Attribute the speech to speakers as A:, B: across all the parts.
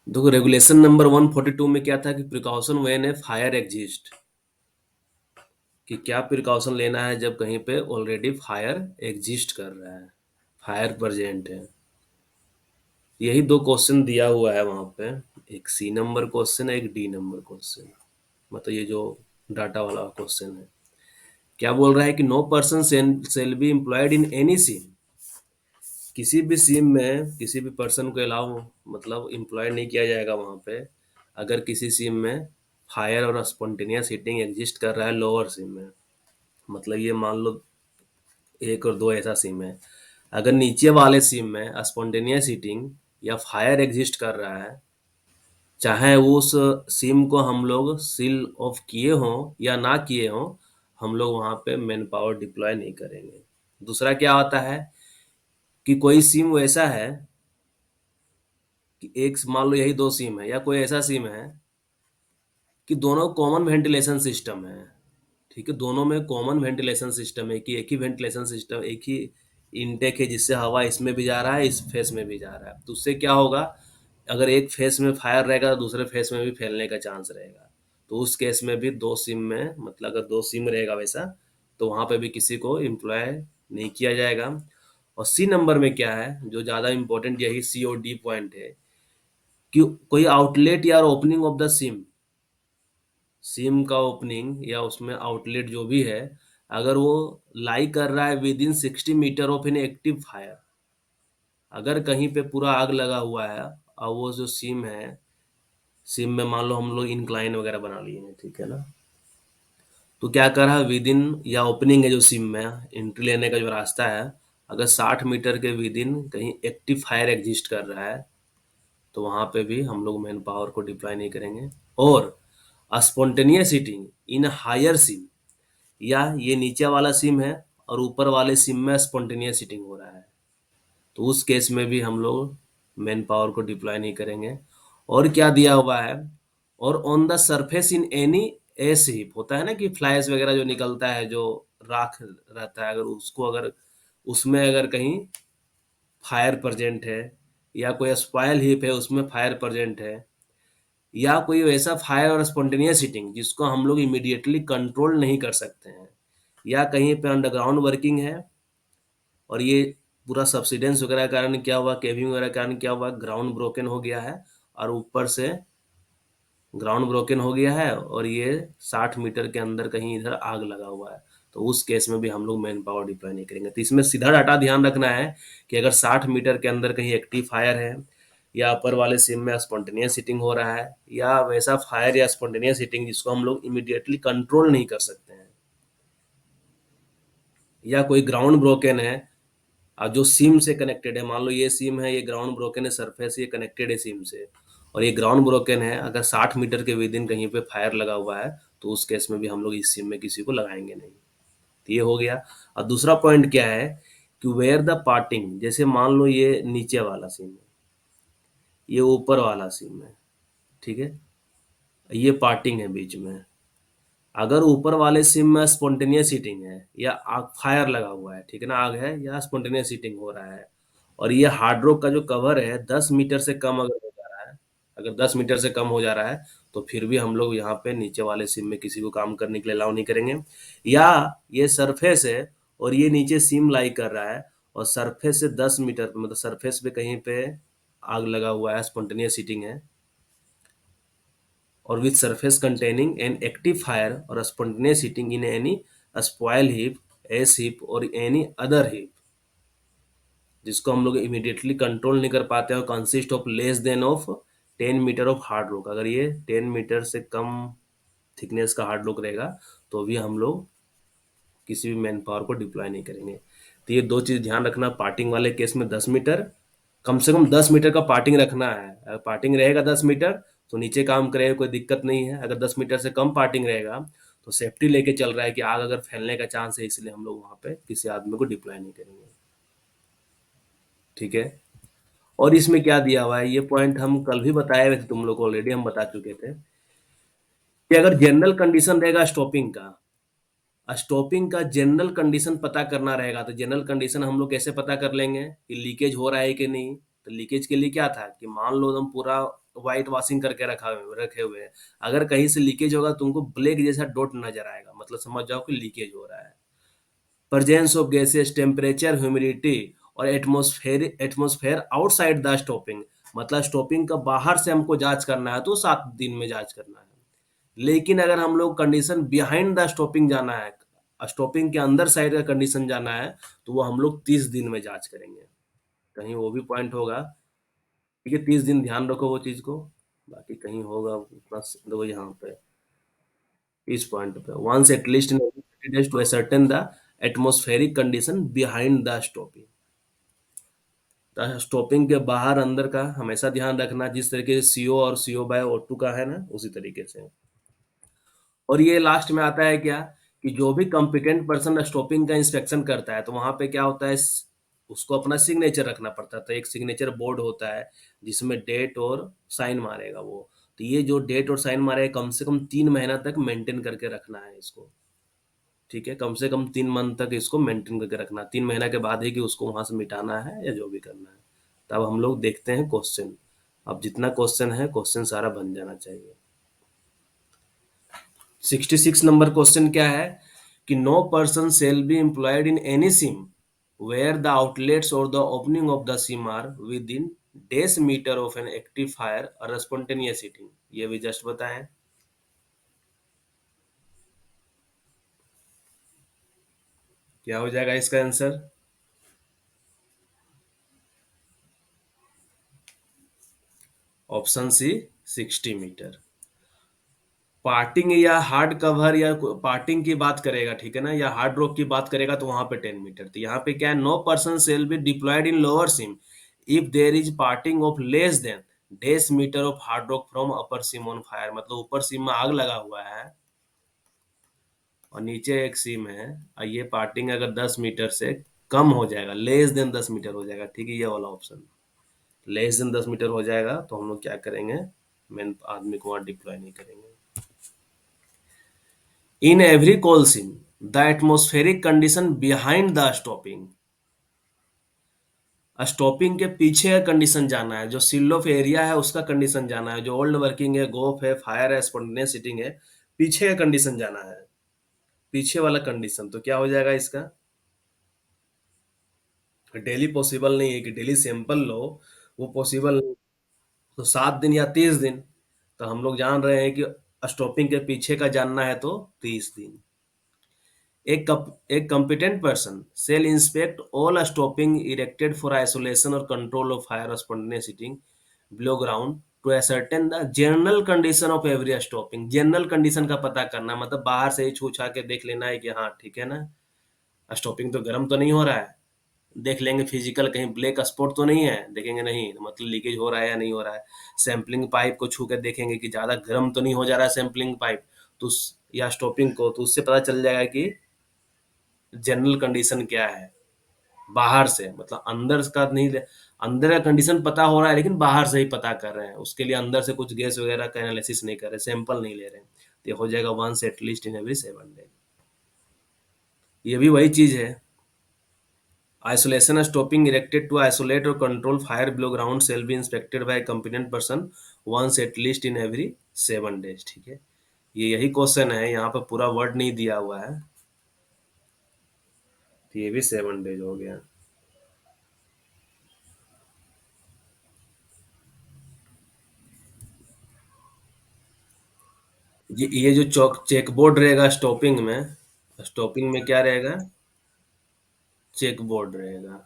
A: देखो regulation number 142 में क्या था कि precaution when A fire exist, कि क्या प्रिकॉशन लेना है जब कहीं पे ऑलरेडी फायर एग्जिस्ट कर रहा है, फायर प्रेजेंट है। यही दो क्वेश्चन दिया हुआ है वहां पे, एक सी नंबर क्वेश्चन है, एक डी नंबर क्वेश्चन। मतलब ये जो डाटा वाला क्वेश्चन है, क्या बोल रहा है कि no person shall be employed in any seam. किसी भी सीम में किसी भी पर्सन को अलाउ, मतलब एम्प्लॉय नहीं किया जाएगा वहां पे, अगर किसी सीम में fire or spontaneous heating exist कर रहा है लोअर सीम में। मतलब ये मान लो एक और दो ऐसा सीम है, अगर नीचे वाले सीम में स्पॉन्टेनियस हीटिंग या फायर एग्जिस्ट कर रहा है, चाहे वो उस सिम को हम लोग सील ऑफ किए हों या ना किए हों, हम लोग वहां पे मैन पावर डिप्लॉय नहीं करेंगे। दूसरा क्या होता है कि कोई सिम वैसा है कि एक मान लो यही दो सिम है या कोई ऐसा सिम है कि दोनों कॉमन वेंटिलेशन सिस्टम है। ठीक है, दोनों में कॉमन वेंटिलेशन सिस्टम है कि एक ही वेंटिलेशन सिस्टम, एक ही इनटेक है जिससे हवा इसमें भी जा रहा है इस फेस में भी जा रहा है। तो उससे क्या होगा, अगर एक फेस में फायर रहेगा तो दूसरे फेस में भी फैलने का चांस रहेगा। तो उस केस में भी दो सिम में, मतलब अगर दो सिम रहेगा वैसा, तो वहां पे भी किसी को एम्प्लॉय नहीं किया जाएगा। और सी नंबर में क्या है जो ज्यादा इंपॉर्टेंट, यही सी और डी पॉइंट है कि कोई आउटलेट या opening of the SIM, SIM का ओपनिंग या उसमें आउटलेट जो भी है, अगर वो लाई कर रहा है within 60 metre of an active fire, अगर कहीं पे पूरा आग लगा हुआ है और वो जो सिम है, सिम में मान लो हम लोग इंक्लाइन वगैरह बना लिए हैं, ठीक है ना, तो क्या कर रहा है विद इन, या ओपनिंग है जो सिम में एंट्री लेने का जो रास्ता है, अगर 60 मीटर के विद इन कहीं एक्टिव फायर एग्जिस्ट कर रहा है, तो वहां पे भी हम लोग मैन पावर को डिप्लॉय नहीं करेंगे। और spontaneous heating in higher seam, या ये नीचे वाला सिम है और ऊपर वाले सिम में स्पॉन्टेनियस हीटिंग हो रहा है, तो उस केस में भी हम लोग मैन पावर को डिप्लॉय नहीं करेंगे। और क्या दिया हुआ है, और on the surface in any S heap, होता है ना कि फ्लाइज वगैरह जो निकलता है, जो राख रहता है, अगर उसको, अगर उसमें अगर कहीं फायर प्रेजेंट है, या कोई स्पॉयल हीप है उसमें फायर प्रेजेंट है, या कोई वैसा फायर और स्पॉन्टेनियस हीटिंग जिसको हम लोग इमीडिएटली कंट्रोल नहीं कर सकते हैं, या कहीं पे अंडरग्राउंड वर्किंग है और ये पूरा सब्सिडेंस वगैरह के कारण क्या हुआ, केविंग वगैरह के कारण क्या हुआ, ग्राउंड ब्रोकन हो गया है, और ऊपर से ग्राउंड ब्रोकन हो गया है और ये 60 मीटर के अंदर कहीं इधर आग लगा हुआ है, तो उस केस में भी हम लोग मैन पावर डिप्लॉय नहीं करेंगे। तो इसमें सीधा डाटा ध्यान रखना है कि अगर 60 मीटर के अंदर कहीं एक्टिव फायर है, या अपर वाले सिम में स्पॉन्टेनियस हीटिंग हो रहा है, या वैसा फायर या स्पॉन्टेनियस हीटिंग जिसको हम लोग इमीडिएटली कंट्रोल नहीं कर सकते हैं, या कोई ग्राउंड ब्रोकन है और जो सिम से कनेक्टेड है, मान लो ये सिम है, ये ग्राउंड ब्रोकन है, सरफेस ये कनेक्टेड है सिम से, और ये ग्राउंड ब्रोकन है, अगर 60 मीटर के विद इन कहीं पे फायर लगा हुआ है, तो उस केस में भी हम लोग इस सिम में किसी को लगाएंगे नहीं। तो ये हो गया। और दूसरा पॉइंट क्या है कि वेयर द पार्टिंग, जैसे मान लो ये नीचे वाला सिम है, ये ऊपर वाला सिम है, ठीक है, ये पार्टिंग है बीच में, अगर ऊपर वाले सिम में स्पॉन्टेनियस हीटिंग है या आग फायर लगा हुआ है, ठीक है ना, आग है या स्पॉन्टेनियस हीटिंग हो रहा है, और ये हार्ड रॉक का जो कवर है 10 मीटर से कम अगर हो जा रहा है, अगर 10 मीटर से कम हो जा रहा है, तो फिर भी हम लोग यहाँ पे नीचे वाले सिम में किसी को काम करने के लिए अलाउ नहीं करेंगे। या ये सरफेस है और ये नीचे सिम लाई कर रहा है, और सरफेस से 10 मीटर, मतलब सरफेस पे कहीं पे आग लगा हुआ है, स्पॉन्टेनियस हीटिंग है, or with surface containing an active fire or a spontaneous heating in any spoil heap, ash heap or any other heap, जिसको हम लोग इमीडिएटली कंट्रोल नहीं कर पाते हैं, और consist of less than of 10 metre of hard rock, अगर ये 10 मीटर से कम थिकनेस का हार्ड रॉक रहेगा, तो भी हम लोग किसी भी मैन पावर को डिप्लॉय नहीं करेंगे। तो ये दो चीज ध्यान रखना, पार्टिंग वाले केस में 10 मीटर, कम से कम 10 मीटर का पार्टिंग रखना है। अगर पार्टिंग रहेगा 10 मीटर तो नीचे काम करेगा, कोई दिक्कत नहीं है। अगर 10 मीटर से कम पार्टिंग रहेगा तो सेफ्टी लेके चल रहा है कि आग अगर फैलने का चांस है, इसलिए हम लोग वहां पे किसी आदमी को डिप्लॉय नहीं करेंगे, ठीक है। और इसमें क्या दिया हुआ है, ये पॉइंट हम कल भी बताए हुए थे, तुम लोग को ऑलरेडी हम बता चुके थे कि अगर जनरल कंडीशन रहेगा स्टॉपिंग का, स्टॉपिंग का जनरल कंडीशन पता करना रहेगा, तो जनरल कंडीशन हम लोग कैसे पता कर लेंगे कि लीकेज हो रहा है कि नहीं। तो लीकेज के लिए क्या था कि मान लो तुम पूरा व्हाइट वॉशिंग करके रखे हुए हैं, अगर कहीं से लीकेज होगा तुमको ब्लैक जैसा डॉट नजर आएगा, मतलब समझ जाओ कि लीकेज हो रहा है। Presence of gases, temperature, humidity और एटमॉस्फेयर आउटसाइड द स्टॉपिंग, मतलब स्टॉपिंग का बाहर से हमको जांच करना है तो 7 दिन में जांच करना है। लेकिन अगर हम लोग कंडीशन बिहाइंड द स्टॉपिंग जाना है, स्टॉपिंग के अंदर साइड का कंडीशन जाना है, तो वो हम लोग 30 दिन में जांच करेंगे। कहीं वो भी पॉइंट होगा, ठीक है, 30 दिन ध्यान रखो वो चीज को। बाकी कहीं होगा उतना दो यहाँ पे, इस पॉइंट पे once at least in days to ascertain the atmospheric condition behind the stopping. Stopping के बाहर अंदर का हमेशा ध्यान रखना, जिस तरीके से सीओ और सीओ बाय ओ टू का है ना, उसी तरीके से। और ये लास्ट में आता है क्या, कि जो भी कॉम्पिटेंट पर्सन स्टॉपिंग का इंस्पेक्शन करता है तो वहां पे क्या होता है, उसको अपना सिग्नेचर रखना पड़ता है। तो एक सिग्नेचर बोर्ड होता है जिसमें डेट और साइन मारेगा वो। तो ये जो डेट और साइन मारेगा कम से कम 3 महीना तक मेंटेन करके रखना है इसको। ठीक है, कम से कम 3 मंथ तक इसको मेंटेन करके रखना, 3 महीना के बाद ही कि उसको वहां से मिटाना है या जो भी करना है। तब हम लोग देखते हैं क्वेश्चन। अब जितना क्वेश्चन है, क्वेश्चन सारा बन जाना चाहिए। 66 नंबर क्वेश्चन क्या है, कि no person shall be employed in any seam where the outlets or the opening of the seam are with इन डेस metre of an active fire or spontaneous heating. ये भी जस्ट बताएं, क्या हो जाएगा इसका answer. Option C 60 metre. Parting या हार्ड कवर या पार्टिंग की बात करेगा, ठीक है ना, या हार्ड रॉक की बात करेगा तो वहां पे 10 मीटर। तो यहाँ पे क्या है, no person shall be deployed in lower seam if there is parting of less than डेस metre of hard rock from upper seam on fire. मतलब ऊपर सिम में आग लगा हुआ है और नीचे एक सिम है, और ये पार्टिंग अगर 10 मीटर से कम हो जाएगा, लेस देन 10 मीटर हो जाएगा, ठीक है, ये वाला ऑप्शन। लेस देन 10 मीटर हो जाएगा तो हम लोग क्या करेंगे, मेन आदमी को वहां डिप्लॉय नहीं करेंगे। In every coal seam, the atmospheric condition behind the stopping, stopping के पीछे का कंडीशन जाना है, जो सील ऑफ एरिया है उसका कंडीशन जाना है, जो ओल्ड वर्किंग है, गोफ है, फायर है, स्पॉन्टेनियस हीटिंग है, पीछे का कंडीशन जाना है, पीछे वाला कंडीशन। तो क्या हो जाएगा इसका, डेली पॉसिबल नहीं है कि डेली सैंपल लो, वो पॉसिबल नहीं। तो 7 दिन या 30 दिन, तो हम लोग जान रहे हैं कि स्टॉपिंग के पीछे का जानना है तो 30 दिन। एक competent person shall inspect all stopping erected for isolation or control of fire or spontaneous heating below ground to ascertain the general condition of every stopping। General condition का पता करना, मतलब बाहर से ही छू छा के देख लेना है कि हाँ ठीक है ना, स्टॉपिंग तो गर्म तो नहीं हो रहा है। देख लेंगे फिजिकल, कहीं ब्लैक स्पॉट तो नहीं है, देखेंगे नहीं, मतलब लीकेज हो रहा है या नहीं हो रहा है। सैंपलिंग पाइप को छू कर देखेंगे कि ज्यादा गर्म तो नहीं हो जा रहा है सैंपलिंग पाइप, तो या स्टॉपिंग को, तो उससे पता चल जाएगा कि जनरल कंडीशन क्या है। बाहर से मतलब अंदर का नहीं, अंदर का कंडीशन पता हो रहा है लेकिन बाहर से ही पता कर रहे हैं, उसके लिए अंदर से कुछ गैस वगैरह का एनालिसिस नहीं कर रहे, सैंपल नहीं ले रहे हैं। तो ये हो जाएगा once at least in every 7 day. ये भी वही चीज है, isolation stopping erected to isolate or control fire below ground shall be inspected by competent person once at least in every 7 days. ठीक है, ये यही क्वेश्चन है, यहाँ पर पूरा वर्ड नहीं दिया हुआ है, तो ये भी 7 डेज हो गया। ये जो चौक चेक बोर्ड रहेगा स्टॉपिंग में, स्टॉपिंग में क्या रहेगा, चेक बोर्ड रहेगा,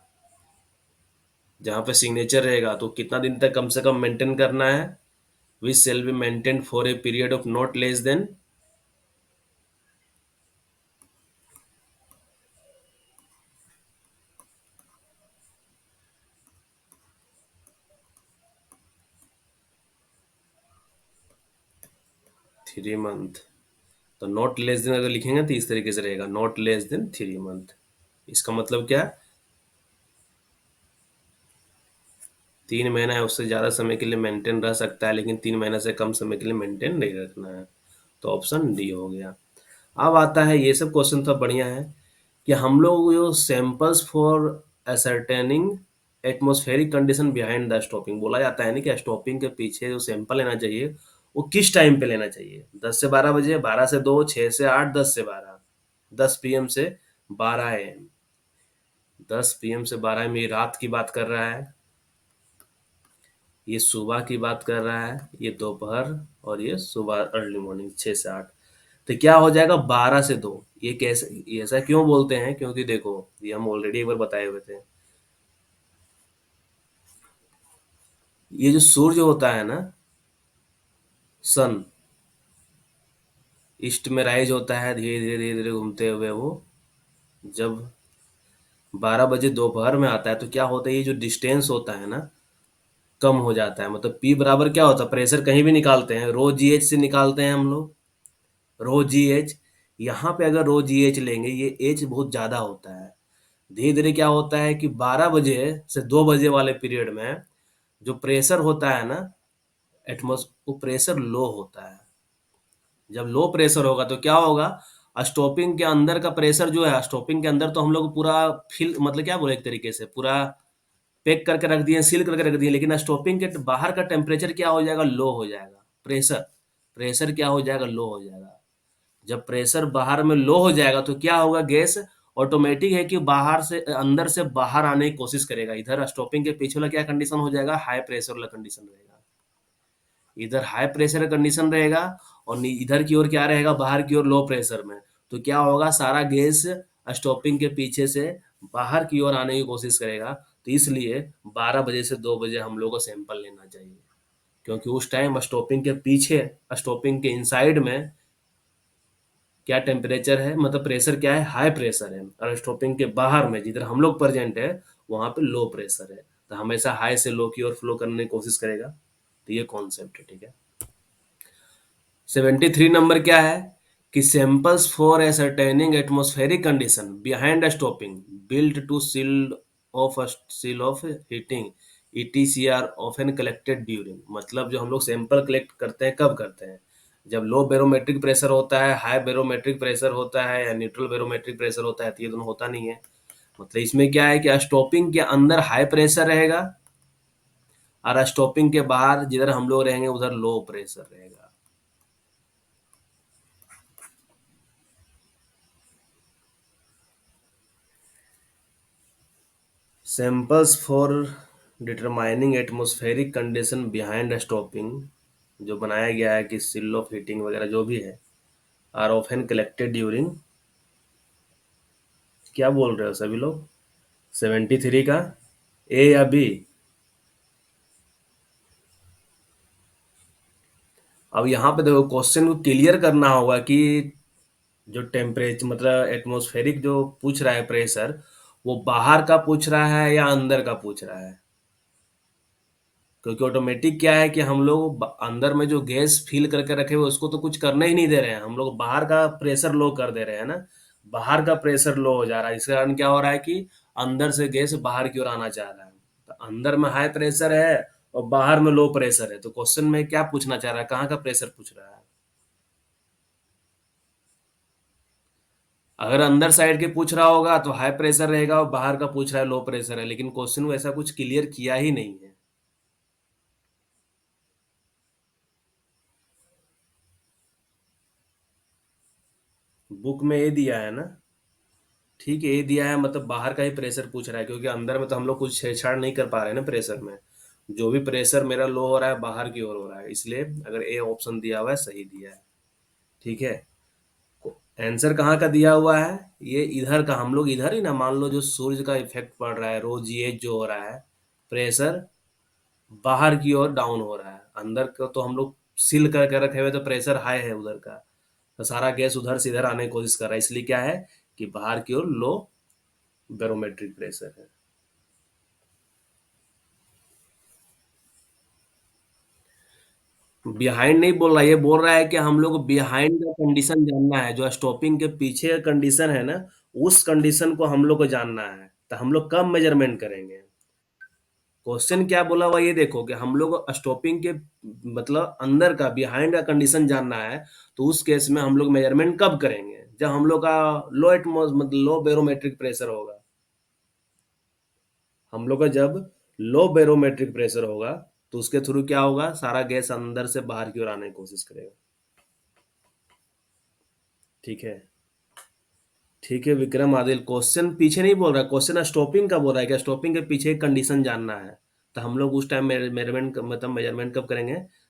A: जहाँ पे सिग्नेचर रहेगा। तो कितना दिन तक कम से कम मेंटेन करना है, which shall be maintain for a period of not less than 3 month. तो नॉट लेस देन अगर लिखेंगे तो इस तरीके से रहेगा, नॉट लेस देन 3 मंथ। इसका मतलब क्या, 3 महीना है उससे ज्यादा समय के लिए मेंटेन रह सकता है, लेकिन 3 महीना से कम समय के लिए मेंटेन नहीं रखना है। तो ऑप्शन डी हो गया। अब आता है, ये सब क्वेश्चन तो बढ़िया है, कि हम लोग जो samples for ascertaining atmospheric condition behind the stopping, बोला जाता है ना कि स्टॉपिंग के पीछे जो सैंपल लेना चाहिए वो किस टाइम पे लेना चाहिए, 10 से 12 बजे, 12 से 2, 6 से 8, 10 से 12, 10 PM से 12 AM। 10 PM से 12 AM ये रात की बात कर रहा है, ये सुबह की बात कर रहा है, ये दोपहर, और ये सुबह अर्ली मॉर्निंग 6 से 8। तो क्या हो जाएगा 12 से 2। ये कैसे, ये ऐसा क्यों बोलते हैं, क्योंकि देखो ये हम ऑलरेडी एक बार बताए हुए थे। ये जो सूर्य होता है ना, सन, ईस्ट में राइज होता है धीरे धीरे धीरे धीरे घूमते हुए, वो जब 12 बजे दोपहर में आता है तो क्या होता है, ये जो डिस्टेंस होता है ना कम हो जाता है। मतलब पी बराबर क्या होता है, प्रेशर कहीं भी निकालते हैं रो जी एच से निकालते हैं हम लोग, रो जी एच। यहाँ पे अगर रो जी एच लेंगे, ये एच बहुत ज़्यादा होता है। धीरे धीरे क्या होता है कि 12 बजे से 2 बजे वाले पीरियड में जो प्रेशर होता है ना एटमॉस वो प्रेशर लो होता है। जब लो प्रेशर होगा तो क्या होगा, स्टॉपिंग के अंदर का प्रेशर जो है, स्टॉपिंग के अंदर तो हम लोग पूरा फिल मतलब क्या बोले, एक तरीके से पूरा पैक करके रख दिए, सील करके रख दिए, लेकिन स्टॉपिंग के बाहर का टेम्परेचर क्या हो जाएगा, लो हो जाएगा। प्रेशर प्रेशर क्या हो जाएगा, लो हो जाएगा। जब प्रेशर बाहर में लो हो जाएगा तो क्या होगा, गैस ऑटोमेटिक है कि बाहर से अंदर से बाहर आने की कोशिश करेगा। इधर स्टॉपिंग के पीछे वाला क्या कंडीशन हो जाएगा, हाई प्रेशर वाला कंडीशन रहेगा। इधर हाई प्रेशर कंडीशन रहेगा और इधर की ओर क्या रहेगा, बाहर की ओर लो प्रेशर में। तो क्या होगा, सारा गैस स्टॉपिंग के पीछे से बाहर की ओर आने की कोशिश करेगा। तो इसलिए 12 बजे से 2 बजे हम लोग को सैंपल लेना चाहिए, क्योंकि उस टाइम स्टॉपिंग के पीछे, स्टॉपिंग के इनसाइड में क्या टेम्परेचर है, मतलब प्रेशर क्या है, हाई प्रेशर है। और स्टॉपिंग के बाहर में जिधर हम लोग प्रेजेंट है वहां पे लो प्रेशर है। तो हमेशा हाई से लो की ओर फ्लो करने की कोशिश करेगा। तो ये कॉन्सेप्ट है, ठीक है। 73 नंबर क्या है कि samples for ascertaining atmospheric condition behind stopping built to seal off heating etc are often collected during. मतलब जो हम लोग सैंपल कलेक्ट करते हैं कब करते हैं, जब लो बैरोमेट्रिक प्रेशर होता है, हाई बैरोमेट्रिक प्रेशर होता है, या न्यूट्रल बैरोमेट्रिक प्रेशर होता है, तो ये दोनों होता नहीं है। मतलब इसमें क्या है कि स्टॉपिंग के अंदर हाई प्रेशर रहेगा और स्टॉपिंग के बाहर जिधर हम लोग रहेंगे उधर लो प्रेशर रहेगा। Samples for determining atmospheric condition behind stopping, जो बनाया गया है कि सील ऑफ हीटिंग वगैरह जो भी है, आर ऑफन कलेक्टेड ड्यूरिंग, क्या बोल रहे हो सभी लोग, 73 का ए या बी। अब यहाँ पे देखो क्वेश्चन को क्लियर करना होगा कि जो टेम्परेचर मतलब एटमॉस्फेरिक जो पूछ रहा है प्रेशर, वो बाहर का पूछ रहा है या अंदर का पूछ रहा है। क्योंकि ऑटोमेटिक क्या है कि हम लोग अंदर में जो गैस फिल करके रखे हुए उसको तो कुछ करने ही नहीं दे रहे हैं, हम लोग बाहर का प्रेशर लो कर दे रहे हैं ना। बाहर का प्रेशर लो हो जा रहा है, इसके कारण क्या हो रहा है कि अंदर से गैस बाहर की ओर आना चाह रहा है। तो अंदर में हाई प्रेशर है और बाहर में लो प्रेशर है, तो क्वेश्चन में क्या पूछना चाह रहा है, कहाँ का प्रेशर पूछ रहा है। अगर अंदर साइड के पूछ रहा होगा तो हाई प्रेशर रहेगा, और बाहर का पूछ रहा है लो प्रेशर है, लेकिन क्वेश्चन में ऐसा कुछ क्लियर किया ही नहीं है। बुक में ये दिया है ना, ठीक है, ये दिया है, मतलब बाहर का ही प्रेशर पूछ रहा है, क्योंकि अंदर में तो हम लोग कुछ छेड़छाड़ नहीं कर पा रहे हैं ना प्रेशर में। जो भी प्रेशर मेरा लो हो रहा है बाहर की ओर हो रहा है, इसलिए अगर ए ऑप्शन दिया हुआ है सही दिया है, ठीक है। आंसर कहाँ का दिया हुआ है, ये इधर का, हम लोग इधर ही ना, मान लो जो सूर्य का इफेक्ट पड़ रहा है, रो जी एच जो हो रहा है, प्रेशर बाहर की ओर डाउन हो रहा है, अंदर का तो हम लोग सील करके रखे हुए तो प्रेशर हाई है उधर का। तो सारा गैस उधर से इधर आने की कोशिश कर रहा है, इसलिए क्या है कि बाहर की ओर लो बैरोमेट्रिक प्रेशर है। बिहाइंड नहीं बोल रहा, ये बोल रहा है कि हम लोग बिहाइंड का कंडीशन जानना है, जो स्टॉपिंग के पीछे का कंडीशन है ना, उस कंडीशन को हम लोग को जानना है, तो हम लोग कब मेजरमेंट करेंगे। क्वेश्चन क्या बोला हुआ ये देखो कि हम लोग स्टॉपिंग के मतलब अंदर का बिहाइंड का कंडीशन जानना है। तो उस केस में हम लोग मेजरमेंट कब करेंगे, जब हम लोग का लो एटमोस मतलब लो बैरोमेट्रिक प्रेशर होगा। हम लोग का जब लो बैरोमेट्रिक प्रेशर होगा तो उसके थ्रू क्या होगा, सारा गैस अंदर से बाहर की ओर आने की कोशिश करेगा। ठीक है। ठीक है विक्रम आदिल, क्वेश्चन पीछे नहीं बोल रहा, क्वेश्चन स्टॉपिंग का बोल रहा है, क्या स्टॉपिंग के पीछे कंडीशन जानना है। तो हम लोग उस टाइम मेजरमेंट मतलब मेजरमेंट कब करेंगे,